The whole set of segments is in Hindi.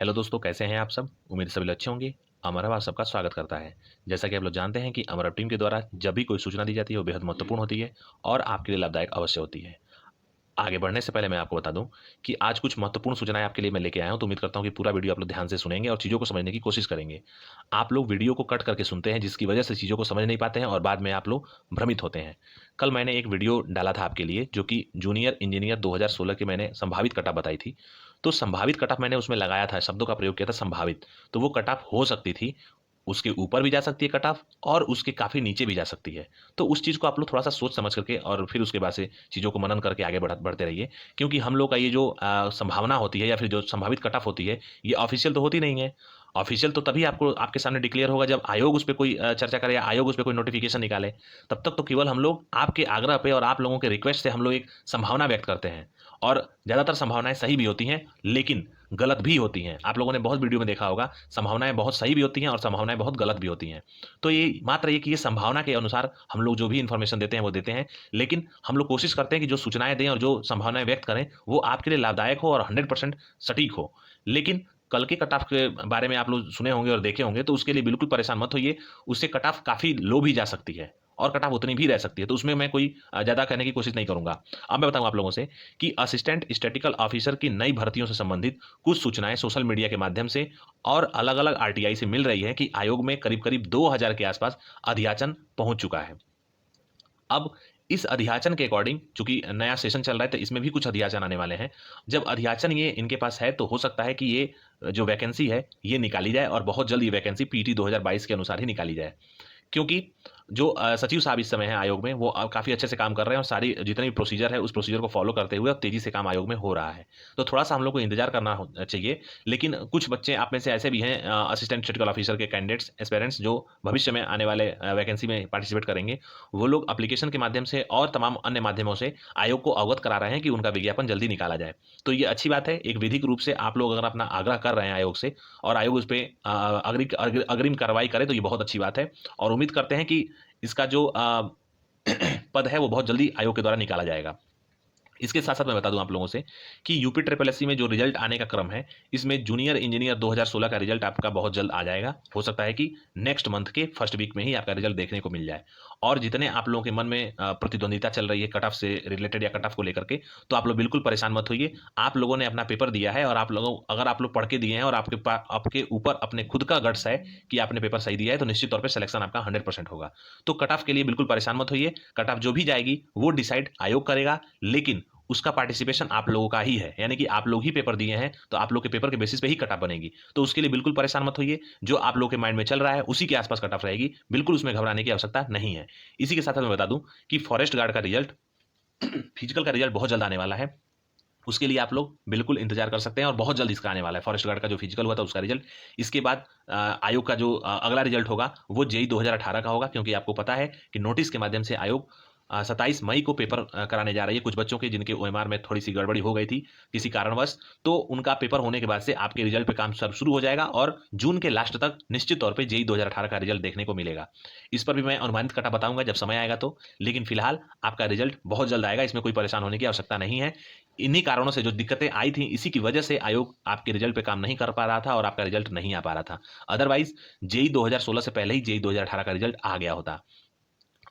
हेलो दोस्तों, कैसे हैं आप सब। उम्मीद सभी अच्छे होंगे। अमर आप सबका स्वागत करता है। जैसा कि आप लोग जानते हैं कि अमर टीम के द्वारा जब भी कोई सूचना दी जाती है वो बेहद महत्वपूर्ण होती है और आपके लिए लाभदायक अवश्य होती है। आगे बढ़ने से पहले मैं आपको बता दूं कि आज कुछ महत्वपूर्ण सूचनाएं आपके लिए मैं लेके आया हूं, तो उम्मीद करता हूं कि पूरा वीडियो आप लोग ध्यान से सुनेंगे और चीज़ों को समझने की कोशिश करेंगे। आप लोग वीडियो को कट करके सुनते हैं, जिसकी वजह से चीज़ों को समझ नहीं पाते हैं और बाद में आप लोग भ्रमित होते हैं। कल मैंने एक वीडियो डाला था आपके लिए, जो कि जूनियर इंजीनियर 2016 की मैंने संभावित कटऑफ बताई थी। तो संभावित कटऑफ मैंने उसमें लगाया था, शब्दों का प्रयोग किया था संभावित। तो वो कटऑफ हो सकती थी, उसके ऊपर भी जा सकती है कटऑफ और उसके काफ़ी नीचे भी जा सकती है। तो उस चीज़ को आप लोग थोड़ा सा सोच समझ करके और फिर उसके बाद से चीज़ों को मनन करके आगे बढ़ते रहिए। क्योंकि हम लोग का ये जो संभावना होती है या फिर जो संभावित कटऑफ होती है, ये ऑफिशियल तो होती नहीं है। ऑफिशियल तो तभी आपको आपके सामने डिक्लेयर होगा जब आयोग उस पर कोई चर्चा करे या आयोग उस पर कोई नोटिफिकेशन निकाले। तब तक तो केवल हम लोग आपके आग्रह पे और आप लोगों के रिक्वेस्ट से हम लोग एक संभावना व्यक्त करते हैं। और ज़्यादातर संभावनाएं सही भी होती हैं, लेकिन गलत भी होती हैं। आप लोगों ने बहुत वीडियो में देखा होगा, संभावनाएं बहुत सही भी होती हैं और संभावनाएं बहुत गलत भी होती हैं। तो ये मात्र ये कि ये संभावना के अनुसार हम लोग जो भी इन्फॉर्मेशन देते हैं वो देते हैं, लेकिन हम लोग कोशिश करते हैं कि जो सूचनाएं दें और जो संभावनाएं व्यक्त करें वो आपके लिए लाभदायक हो और 100% सटीक हो। लेकिन कल के कट ऑफ के बारे में आप लोग सुने होंगे और देखे होंगे, तो उसके लिए बिल्कुल परेशान मत होइए। उससे कट ऑफ काफ़ी लो भी जा सकती है और कट ऑफ उतनी भी रह सकती है, तो उसमें मैं कोई ज़्यादा कहने की कोशिश नहीं करूंगा। अब मैं बताऊं आप लोगों से कि असिस्टेंट स्टैटिकल ऑफिसर की नई भर्तियों से संबंधित कुछ सूचनाएं सोशल मीडिया के माध्यम से और अलग अलग आरटीआई से मिल रही है कि आयोग में करीब करीब 2000 के आसपास अध्याचन पहुंच चुका है। अब इस अध्याचन के अकॉर्डिंग, चूंकि नया सेशन चल रहा है तो इसमें भी कुछ अध्याचन आने वाले हैं। जब अध्याचन ये इनके पास है तो हो सकता है कि ये जो वैकेंसी है ये निकाली जाए और बहुत जल्द ये वैकेंसी पीटी 2022 के अनुसार ही निकाली जाए। क्योंकि जो सचिव साहब इस समय हैं आयोग में, वो काफ़ी अच्छे से काम कर रहे हैं और सारी जितनी भी प्रोसीजर है उस प्रोसीजर को फॉलो करते हुए अब तेजी से काम आयोग में हो रहा है। तो थोड़ा सा हम लोग को इंतजार करना चाहिए। लेकिन कुछ बच्चे आप में से ऐसे भी हैं, असिस्टेंट स्टेटिकल ऑफिसर के कैंडिडेट्स एस्पेरेंट्स, जो भविष्य में आने वाले वैकेंसी में पार्टिसिपेट करेंगे। वो लोग एप्लीकेशन के माध्यम से और तमाम अन्य माध्यमों से आयोग को अवगत करा रहे हैं कि उनका विज्ञापन जल्दी निकाला जाए। तो ये अच्छी बात है। एक विधिक रूप से आप लोग अगर अपना आग्रह कर रहे हैं आयोग से और आयोग उस पर अग्रिम कार्रवाई करे तो ये बहुत अच्छी बात है। और उम्मीद करते हैं कि इसका जो पद है वो बहुत जल्दी आयोग के द्वारा निकाला जाएगा। इसके साथ साथ मैं बता दूं आप लोगों से कि यूपी ट्रिपल एससी में जो रिजल्ट आने का क्रम है, इसमें जूनियर इंजीनियर 2016 का रिजल्ट आपका बहुत जल्द आ जाएगा। हो सकता है कि नेक्स्ट मंथ के फर्स्ट वीक में ही आपका रिजल्ट देखने को मिल जाए। और जितने आप लोगों के मन में प्रतिद्वंदिता चल रही है कट ऑफ से रिलेटेड या कट ऑफ को लेकर के, तो आप लोग बिल्कुल परेशान मत होइए। आप लोगों ने अपना पेपर दिया है और आप लोगों, अगर आप लोग पढ़ के दिए हैं और आपके पास आपके ऊपर अपने खुद का गट्स है कि आपने पेपर सही दिया है, तो निश्चित तौर पर सिलेक्शन आपका 100% होगा। तो कट ऑफ के लिए बिल्कुल परेशान मत होइए। कट ऑफ जो भी जाएगी वो डिसाइड आयोग करेगा, लेकिन उसका पार्टिसिपेशन आप लोगों का ही है। यानी कि आप लोग ही पेपर दिए हैं, तो आप लोग के पेपर के बेसिस पे ही कट ऑफ बनेगी। तो उसके लिए बिल्कुल परेशान मत होइए। जो आप लोग के माइंड में चल रहा है उसी के आसपास कट ऑफ रहेगी, बिल्कुल उसमें घबराने की आवश्यकता नहीं है। इसी के साथ साथ मैं बता दूं कि फॉरेस्ट गार्ड का रिजल्ट फिजिकल का रिजल्ट बहुत जल्द आने वाला है। उसके लिए आप लोग बिल्कुल इंतजार कर सकते हैं और बहुत जल्द इसका आने वाला है। फॉरेस्ट गार्ड का जो फिजिकल हुआ था उसका रिजल्ट। इसके बाद आयोग का जो अगला रिजल्ट होगा वो जेई 2018 का होगा, क्योंकि आपको पता है कि नोटिस के माध्यम से आयोग 27 मई को पेपर कराने जा रही है कुछ बच्चों के, जिनके ओएमआर में थोड़ी सी गड़बड़ी हो गई थी किसी कारणवश। तो उनका पेपर होने के बाद से आपके रिजल्ट पे काम सब शुरू हो जाएगा और जून के लास्ट तक निश्चित तौर पे जेई 2018 का रिजल्ट देखने को मिलेगा। इस पर भी मैं अनुमानित कटा बताऊंगा जब समय आएगा तो। लेकिन फिलहाल आपका रिजल्ट बहुत जल्द आएगा, इसमें कोई परेशान होने की आवश्यकता नहीं है। इन्हीं कारणों से जो दिक्कतें आई थी, इसी की वजह से आयोग आपके रिजल्ट पे काम नहीं कर पा रहा था और आपका रिजल्ट नहीं आ पा रहा था। अदरवाइज जेई 2016 से पहले ही जेई 2018 का रिजल्ट आ गया होता।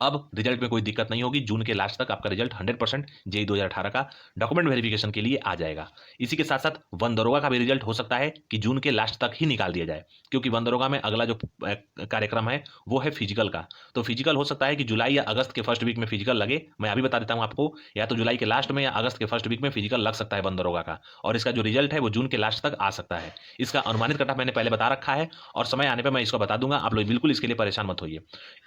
अब रिजल्ट में कोई दिक्कत नहीं होगी। जून के लास्ट तक आपका रिजल्ट 100% जेई 2018 का डॉक्यूमेंट वेरिफिकेशन के लिए आ जाएगा। इसी के साथ साथ वन दरोगा का भी रिजल्ट हो सकता है कि जून के लास्ट तक ही निकाल दिया जाए, क्योंकि वन दरोगा में अगला जो कार्यक्रम है वो है फिजिकल का। तो फिजिकल हो सकता है कि जुलाई या अगस्त के फर्स्ट वीक में फिजिकल लगे। मैं अभी बता देता हूँ आपको, या तो जुलाई के लास्ट में या अगस्त के फर्स्ट वीक में फिजिकल लग सकता है वन दरोगा का, और इसका जो रिजल्ट है वो जून के लास्ट तक आ सकता है। इसका अनुमानित कटा मैंने पहले बता रखा है और समय आने पर मैं इसको बता दूंगा। आप लोग बिल्कुल इसके लिए परेशान मत होइए।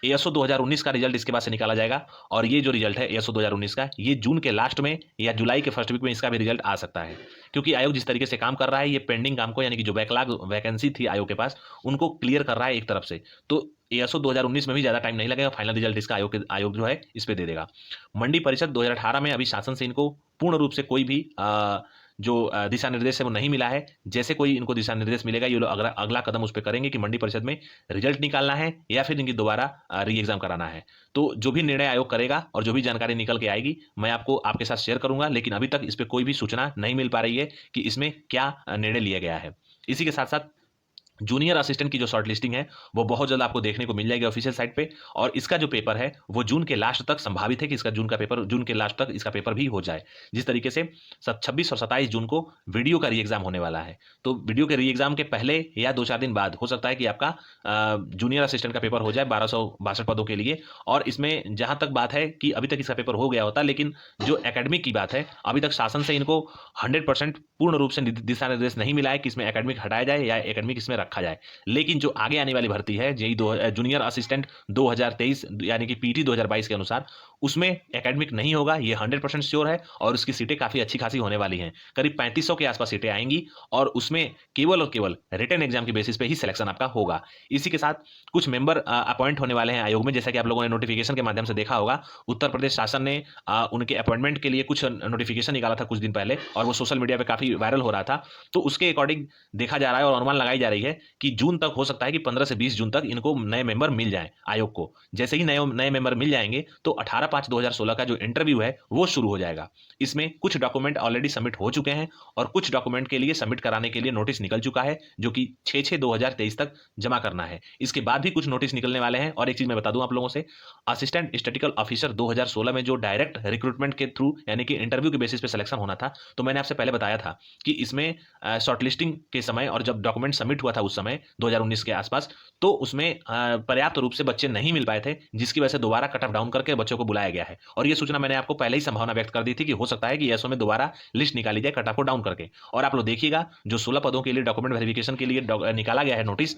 एएसओ 2019 का रिजल्ट इसके बाद से निकाला जाएगा और ये जो रिजल्ट है एएसओ 2019 का, ये जून के लास्ट में या जुलाई के फर्स्ट वीक में इसका भी रिजल्ट आ सकता है। क्योंकि आयोग जिस तरीके से काम कर रहा है, ये पेंडिंग काम को, यानी कि जो बैकलॉग वैकेंसी थी आयोग के पास, उनको क्लियर कर रहा है एक तरफ से। तो एएसओ 2019 में भी ज्यादा टाइम नहीं लगेगा, फाइनल रिजल्ट इसका आयोग जो है इस पे दे देगा। मंडी परिषद 2018 में अभी शासन से इनको पूर्ण रूप से कोई भी जो दिशा निर्देश है वो नहीं मिला है। जैसे कोई इनको दिशा निर्देश मिलेगा, ये लोग अगला अगला कदम उस पर करेंगे कि मंडी परिषद में रिजल्ट निकालना है या फिर इनकी दोबारा री एग्जाम कराना है। तो जो भी निर्णय आयोग करेगा और जो भी जानकारी निकल के आएगी, मैं आपको आपके साथ शेयर करूंगा। लेकिन अभी तक इस पर कोई भी सूचना नहीं मिल पा रही है कि इसमें क्या निर्णय लिया गया है। इसी के साथ साथ जूनियर असिस्टेंट की जो शॉर्ट लिस्टिंग है वो बहुत जल्द आपको देखने को मिल जाएगी ऑफिशियल साइट पे। और इसका जो पेपर है वो जून के लास्ट तक संभावित है कि इसका जून के लास्ट तक इसका पेपर भी हो जाए। जिस तरीके से 26 और 27 जून को वीडियो का री एग्जाम होने वाला है, तो वीडियो के री एग्जाम के पहले या 2-4 दिन बाद हो सकता है कि आपका जूनियर असिस्टेंट का पेपर हो जाए 1262 पदों के लिए। और इसमें जहां तक बात है कि अभी तक इसका पेपर हो गया होता, लेकिन जो एकेडमिक की बात है अभी तक शासन से इनको 100% पूर्ण रूप से दिशा निर्देश नहीं मिला है कि इसमें एकेडमिक हटाया जाए या एकेडमिक इसमें रखा जाए। लेकिन जो आगे आने वाली भर्ती है जेई जूनियर असिस्टेंट 2023 यानी कि पीटी 2022 के अनुसार, उसमें एकेडमिक नहीं होगा, ये 100% श्योर है। और उसकी सीटें काफ़ी अच्छी खासी होने वाली हैं, करीब 3500 के आसपास सीटें आएंगी और उसमें केवल और केवल रिटन एग्जाम की बेसिस पे ही सिलेक्शन आपका होगा। इसी के साथ कुछ मेंबर अपॉइंट होने वाले हैं आयोग में, जैसा कि आप लोगों ने नोटिफिकेशन के माध्यम से देखा होगा। उत्तर प्रदेश शासन ने उनके अपॉइंटमेंट के लिए कुछ नोटिफिकेशन निकाला था कुछ दिन पहले, और वो सोशल मीडिया पर काफ़ी वायरल हो रहा था। तो उसके अकॉर्डिंग देखा जा रहा है और अनुमान लगाई जा रही है कि जून तक हो सकता है कि 15 से 20 जून तक इनको नए मेंबर मिल जाएं आयोग को। जैसे ही नए मेंबर मिल जाएंगे तो 18/5/2016 का जो इंटरव्यू है वो शुरू हो जाएगा। इसमें कुछ डॉक्यूमेंट ऑलरेडी सबमिट हो चुके हैं और कुछ डॉक्यूमेंट के लिए सबमिट कराने के लिए नोटिस निकल चुका है, जो कि 6/6/2023 तक जमा करना है। इसके बाद भी कुछ नोटिस निकलने वाले हैं। और एक चीज मैं बता दूं आप लोगों से, असिस्टेंट स्टैटिस्टिकल ऑफिसर 2016 में जो डायरेक्ट रिक्रूटमेंट के थ्रू यानी कि इंटरव्यू के बेसिस पे सिलेक्शन होना था, तो मैंने आपसे पहले बताया था कि इसमें शॉर्टलिस्टिंग के समय और जब डॉक्यूमेंट सबमिट हुआ था उस समय 2019 के आसपास, तो उसमें पर्याप्त रूप से बच्चे नहीं मिल पाए थे, जिसकी वजह से दोबारा कट ऑफ डाउन करके बच्चों को बुलाया गया है। और ये सूचना मैंने आपको पहले ही संभावना व्यक्त कर दी थी कि हो सकता है कि एसओ में दोबारा लिस्ट निकाली जाए कट ऑफ को डाउन करके। और आप लोग देखिएगा, जो 16 पदों के लिए डॉक्यूमेंट वेरिफिकेशन के लिए निकाला गया है नोटिस,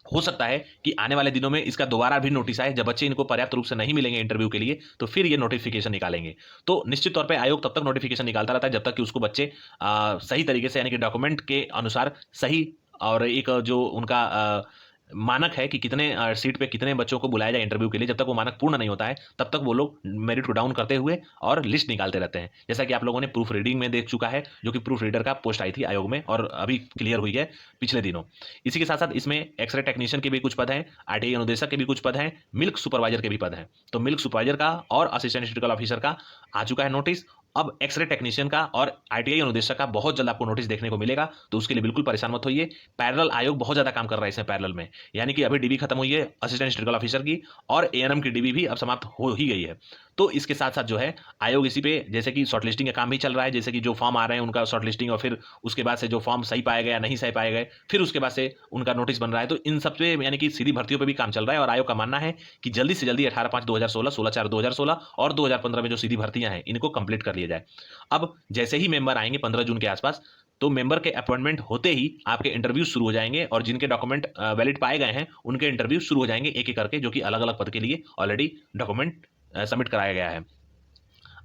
हो सकता है कि आने वाले दिनों में इसका दोबारा भी नोटिस आए। जब बच्चे इनको पर्याप्त रूप से नहीं मिलेंगे इंटरव्यू के लिए, तो फिर ये नोटिफिकेशन निकालेंगे। तो निश्चित तौर पे आयोग तब तक नोटिफिकेशन निकालता रहता है जब तक कि उसको बच्चे सही तरीके से यानी कि डॉक्यूमेंट के अनुसार सही, और एक जो उनका मानक है कि कितने सीट पे कितने बच्चों को बुलाया जाए इंटरव्यू के लिए, जब तक वो मानक पूर्ण नहीं होता है तब तक वो लोग मेरिट को डाउन करते हुए और लिस्ट निकालते रहते हैं। जैसा कि आप लोगों ने प्रूफ रीडिंग में देख चुका है, जो कि प्रूफ रीडर का पोस्ट आई थी आयोग में और अभी क्लियर हुई है पिछले दिनों। इसी के साथ साथ इसमें एक्सरे टेक्नीशियन के भी कुछ पद हैं, आरटीआई अनुदेशक के भी कुछ पद हैं, मिल्क सुपरवाइजर के भी पद हैं। तो मिल्क सुपरवाइजर का और असिस्टेंट स्टैटिस्टिकल ऑफिसर का आ चुका है नोटिस। अब एक्सरे टेक्नीशियन का और आरटीआई अनुदेशक का बहुत जल्द आपको नोटिस देखने को मिलेगा, तो उसके लिए बिल्कुल परेशान मत होइए। पैरेलल आयोग बहुत ज्यादा काम कर रहा है इसमें पैरेलल में, यानी कि अभी डीबी खत्म हुई है असिस्टेंट स्टैटिस्टिकल ऑफिसर की, और एएनएम की डीबी भी अब समाप्त हो ही गई है। तो इसके साथ साथ जो है आयोग इसी पे जैसे कि शॉर्टलिस्टिंग का काम भी चल रहा है, जैसे कि जो फॉर्म आ रहे हैं उनका शॉर्टलिस्टिंग, और फिर उसके बाद से जो फॉर्म सही पाए गए या नहीं सही पाए गए, फिर उसके बाद से उनका नोटिस बन रहा है। तो इन सब पे यानी कि सीधी भर्तियों पे भी काम चल रहा है, और आयोग का मानना है कि जल्दी से जल्दी 18/5/2016, 16/4/2016 और 2015 में जो सीधी भर्तियां हैं इनको कंप्लीट कर लिया जाए। अब जैसे ही मेंबर आएंगे 15 जून के आसपास, तो मेंबर के अपॉइंटमेंट होते ही आपके इंटरव्यू शुरू हो जाएंगे, और जिनके डॉक्यूमेंट वैलिड पाए गए हैं उनके इंटरव्यू शुरू हो जाएंगे एक एक करके, जो कि अलग अलग पद के लिए ऑलरेडी डॉक्यूमेंट सबमिट कराया गया है।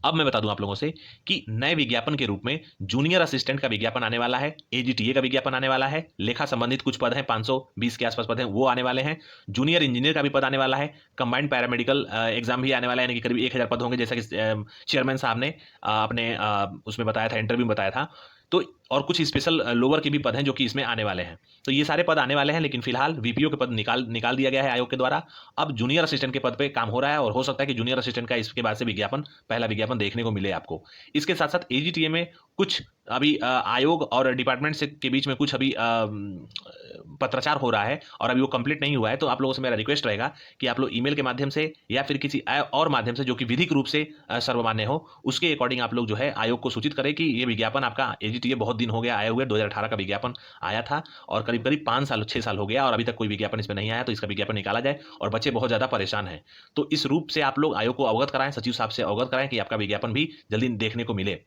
अब मैं बता दूं आप लोगों से कि नए विज्ञापन के रूप में जूनियर असिस्टेंट का विज्ञापन आने वाला है, एजीटीए का विज्ञापन आने वाला है, लेखा संबंधित कुछ पद हैं 520 के आसपास पद हैं वो आने वाले हैं, जूनियर इंजीनियर का भी पद आने वाला है, कंबाइंड पैरामेडिकल एग्जाम भी आने वाला है, यानी कि करीब 1000 पद होंगे, जैसा कि चेयरमैन साहब ने अपने उसमें बताया था, इंटरव्यू में बताया था। तो और कुछ स्पेशल लोअर के भी पद हैं जो कि इसमें आने वाले हैं। तो ये सारे पद आने वाले हैं, लेकिन फिलहाल वीपीओ के पद निकाल दिया गया है आयोग के द्वारा। अब जूनियर असिस्टेंट के पद पे काम हो रहा है, और हो सकता है कि जूनियर असिस्टेंट का इसके बाद से पहला विज्ञापन देखने को मिले आपको। इसके साथ साथ एजीटीए में कुछ अभी आयोग और डिपार्टमेंट से के बीच में कुछ अभी पत्राचार हो रहा है, और अभी वो कंप्लीट नहीं हुआ है। तो आप लोगों से मेरा रिक्वेस्ट रहेगा कि आप लोग ईमेल के माध्यम से या फिर किसी और माध्यम से जो कि विधिक रूप से सर्वमान्य हो, उसके अकॉर्डिंग आप लोग जो है आयोग को सूचित करें कि ये विज्ञापन आपका एजीटीए बहुत दिन हो गया आए हुए, 2018 का विज्ञापन आया था और करीब करीब 6 साल हो गया और अभी तक कोई विज्ञापन इसमें नहीं आया, तो इसका विज्ञापन निकाला जाए, और बच्चे बहुत ज़्यादा परेशान हैं। तो इस रूप से आप लोग आयोग को अवगत कराएं, सचिव साहब से अवगत कराएं कि आपका विज्ञापन भी जल्दी देखने को मिले।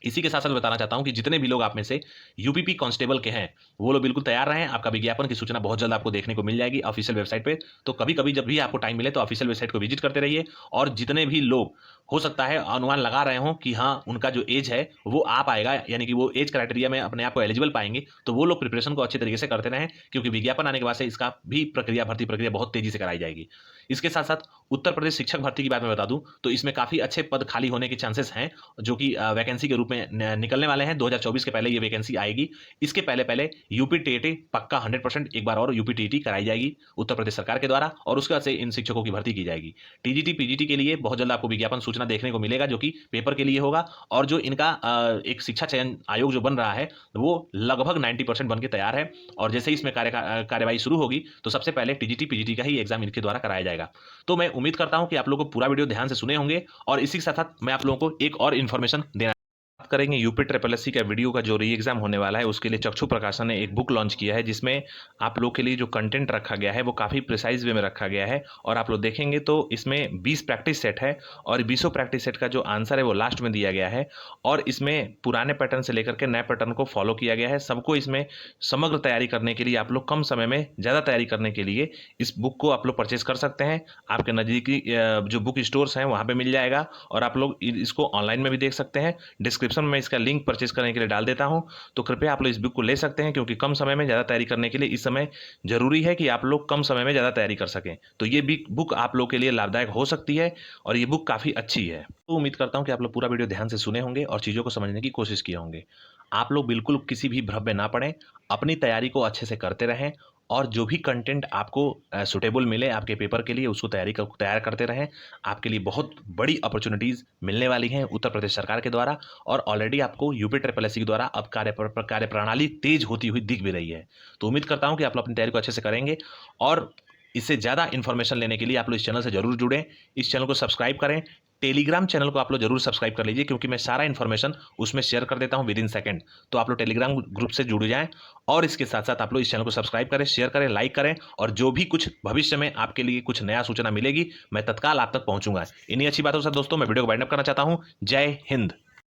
इसी के साथ साथ बताना चाहता हूं कि जितने भी लोग आप में से यूपीपी कांस्टेबल के हैं वो लोग बिल्कुल तैयार रहें, आपका विज्ञापन की सूचना बहुत जल्द आपको देखने को मिल जाएगी ऑफिशियल वेबसाइट पे। तो कभी कभी जब भी आपको टाइम मिले तो ऑफिशियल वेबसाइट को विजिट करते रहिए, और जितने भी लोग हो सकता है अनुमान लगा रहे हो कि हाँ उनका जो एज है वो आ पाएगा, यानी कि वो एज क्राइटेरिया में अपने आप को एलिजिबल पाएंगे, तो वो लोग प्रिपरेशन को अच्छे तरीके से करते रहें, क्योंकि विज्ञापन आने के बाद से इसका भी भर्ती प्रक्रिया बहुत तेजी से कराई जाएगी। इसके साथ साथ उत्तर प्रदेश शिक्षक भर्ती की बात मैं बता दूं तो इसमें काफी अच्छे पद खाली होने के चांसेस हैं, जो कि वैकेंसी के रूप रूप में निकलने वाले हैं। 2024 के पहले ये वैकेंसी आएगी। इसके पहले पहले यूपी टीईटी पक्का 100% एक बार और यूपी टीईटी कराई जाएगी उत्तर प्रदेश सरकार के द्वारा, और उसके बाद से इन शिक्षकों की भर्ती की जाएगी। टीजीटी पीजीटी के लिए बहुत जल्द आपको विज्ञापन सूचना देखने को मिलेगा, जो कि पेपर के लिए होगा। और जो इनका एक शिक्षा चयन आयोग जो बन रहा है वो लगभग 90% बन के तैयार है, और जैसे ही इसमें कार्यवाही शुरू होगी तो सबसे पहले टीजीटी पीजीटी का ही एग्जाम इनके द्वारा कराया जाएगा। तो मैं उम्मीद करता हूं कि आप लोगों को पूरा वीडियो ध्यान से सुने होंगे, और इसी के साथ साथ मैं आप लोगों को एक और इन्फॉर्मेशन देना बात करेंगे। यूपी ट्रिपल एससी का वीडियो का जो री एग्जाम होने वाला है उसके लिए चक्षु प्रकाशन ने एक बुक लॉन्च किया है, जिसमें आप लोग के लिए जो कंटेंट रखा गया है वो काफ़ी प्रिसाइज वे में रखा गया है। और आप लोग देखेंगे तो इसमें 20 प्रैक्टिस सेट है, और 20 प्रैक्टिस सेट का जो आंसर है वो लास्ट में दिया गया है। और इसमें पुराने पैटर्न से लेकर के नए पैटर्न को फॉलो किया गया है। सबको इसमें समग्र तैयारी करने के लिए आप लोग कम समय में ज़्यादा तैयारी करने के लिए इस बुक को आप लोग परचेज कर सकते हैं। आपके नज़दीकी जो बुक स्टोर्स हैं वहाँ पर मिल जाएगा, और आप लोग इसको ऑनलाइन में भी देख सकते हैं। डिस्क्रिप्शन में इसका लिंक परचेज करने के लिए डाल देता हूं, तो कृपया आप लोग इस बुक को ले सकते हैं, क्योंकि कम समय में ज़्यादा तैयारी करने के लिए इस समय जरूरी है कि आप लोग कम समय में ज़्यादा तैयारी कर सकें। तो ये बुक आप लोग के लिए लाभदायक हो सकती है, और ये बुक काफ़ी अच्छी है। तो उम्मीद करता हूं कि आप लोग पूरा वीडियो ध्यान से सुने होंगे और चीज़ों को समझने की कोशिश किए होंगे। आप लोग बिल्कुल किसी भी भ्रम में ना पड़ें, अपनी तैयारी को अच्छे से करते रहें, और जो भी कंटेंट आपको सुटेबल मिले आपके पेपर के लिए उसको तैयार करते रहें। आपके लिए बहुत बड़ी अपॉर्चुनिटीज़ मिलने वाली हैं उत्तर प्रदेश सरकार के द्वारा, और ऑलरेडी आपको यूपी ट्रिपल एससी के द्वारा अब कार्यप्रणाली तेज होती हुई दिख भी रही है। तो उम्मीद करता हूं कि आप लोग अपनी तैयारी को अच्छे से करेंगे, और इससे ज़्यादा इन्फॉर्मेशन लेने के लिए आप लोग इस चैनल से जरूर जुड़ें। इस चैनल को सब्सक्राइब करें। टेलीग्राम चैनल को आप लोग जरूर सब्सक्राइब कर लीजिए, क्योंकि मैं सारा इन्फॉर्मेशन उसमें शेयर कर देता हूं विद इन सेकंड। तो आप लोग टेलीग्राम ग्रुप से जुड़ जाएं, और इसके साथ साथ आप लोग इस चैनल को सब्सक्राइब करें, शेयर करें, लाइक करें, और जो भी कुछ भविष्य में आपके लिए कुछ नया सूचना मिलेगी मैं तत्काल आप तक पहुंचूंगा। इन्हीं अच्छी बातों से दोस्तों मैं वीडियो को वाइंड अप करना चाहता हूं। जय हिंद।